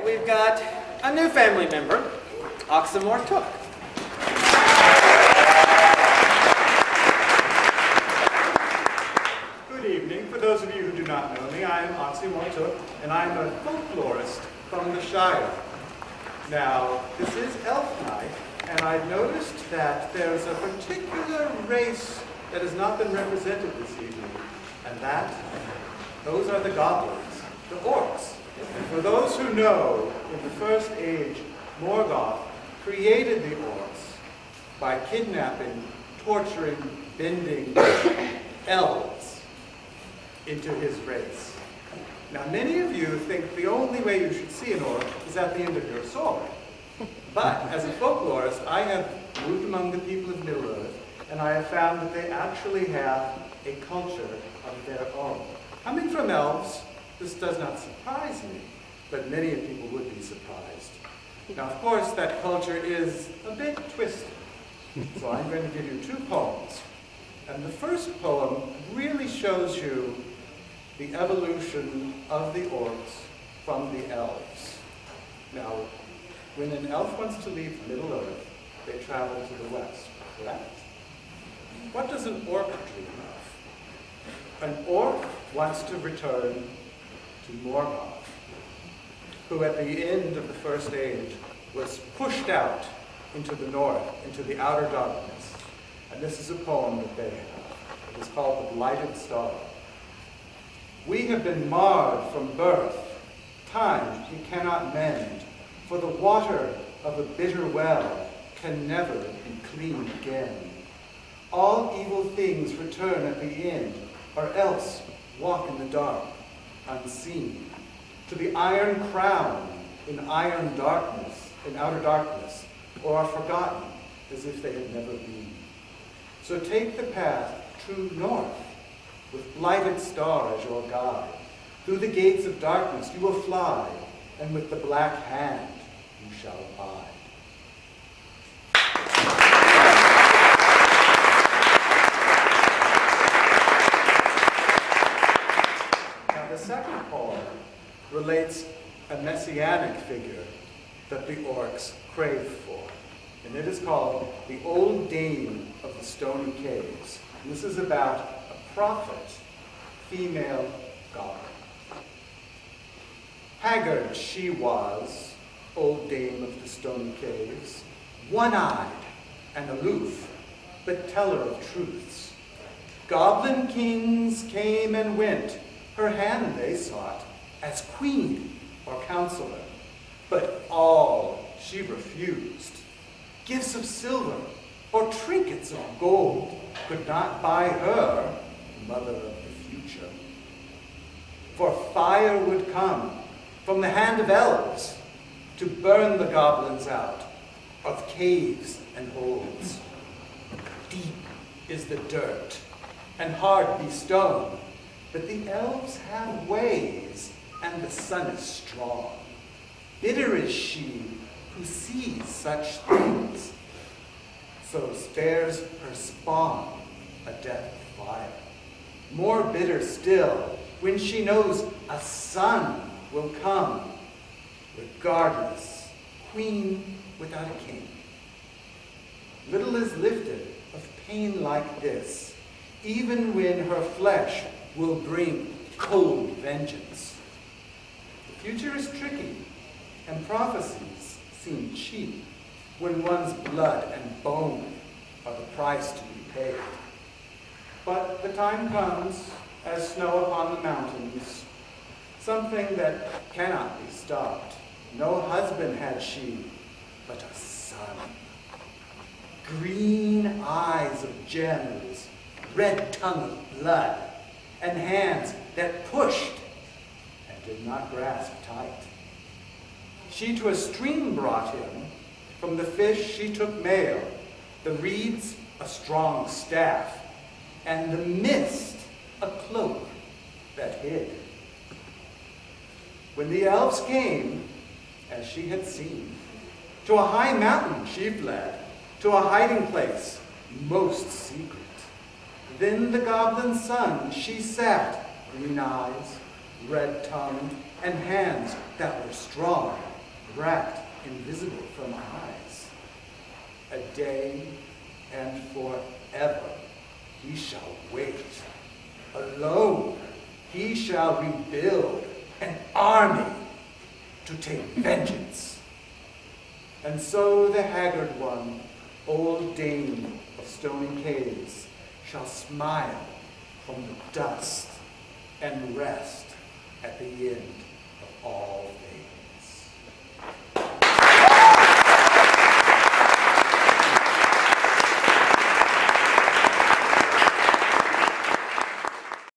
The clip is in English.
we've got a new family member, Oxymore Took. Good evening. For those of you who do not know me, I am Oxymore Took, and I am a folklorist from the Shire. Now, this is Elf Night, and I've noticed that there's a particular race that has not been represented this evening, and those are the goblins, the orcs. And for those who know, in the First Age, Morgoth created the orcs by kidnapping, torturing, bending elves into his race. Now, many of you think the only way you should see an orc is at the end of your sword. But as a folklorist, I have moved among the people of Middle-earth, and I have found that they actually have a culture of their own. Coming from elves, this does not surprise me, but many people would be surprised. Now, of course, that culture is a bit twisted. So I'm going to give you 2 poems. And the first poem really shows you the evolution of the orcs from the elves. Now, when an elf wants to leave Middle-earth, they travel to the west, correct? What does an orc dream of? An orc wants to return to Morgoth, who at the end of the First Age was pushed out into the north, into the outer darkness. And this is a poem that they have. It is called The Blighted Star. We have been marred from birth, time we cannot mend, for the water of a bitter well can never be clean again. All evil things return at the end, or else walk in the dark, unseen, to the iron crown in iron darkness, in outer darkness, or are forgotten as if they had never been. So take the path true north, with Blighted Star as your guide. Through the gates of darkness you will fly, and with the black hand you shall abide. Now the second poem relates a messianic figure that the orcs crave for. And it is called The Old Dame of the Stony Caves. And this is about a prophet, female goblin. Haggard she was, old dame of the Stony Caves, one-eyed and aloof, but teller of truths. Goblin kings came and went, her hand they sought, as queen or counselor, but all she refused. Gifts of silver or trinkets of gold could not buy her, mother of the future. For fire would come from the hand of elves to burn the goblins out of caves and holes. Deep is the dirt and hard be stone, but the elves have ways and the sun is strong. Bitter is she who sees such things, so spares her spawn a death of fire. More bitter still when she knows a son will come, regardless, queen without a king. Little is lifted of pain like this, even when her flesh will bring cold vengeance. The future is tricky, and prophecies seem cheap when one's blood and bone are the price to be paid. But the time comes, as snow upon the mountains, something that cannot be stopped. No husband had she, but a son. Green eyes of gems, red tongue of blood, and hands that pushed and did not grasp tight. She to a stream brought him, from the fish she took male, the reeds a strong staff, and the mist a cloak that hid. When the elves came, as she had seen, to a high mountain she fled, to a hiding place most secret. Then the goblin's son she sat, green eyes, red-tongued, and hands that were strong, rat invisible from eyes. A day and forever he shall wait. Alone he shall rebuild an army to take vengeance. And so the haggard one, old dame of Stony Caves, shall smile from the dust and rest at the end of all things.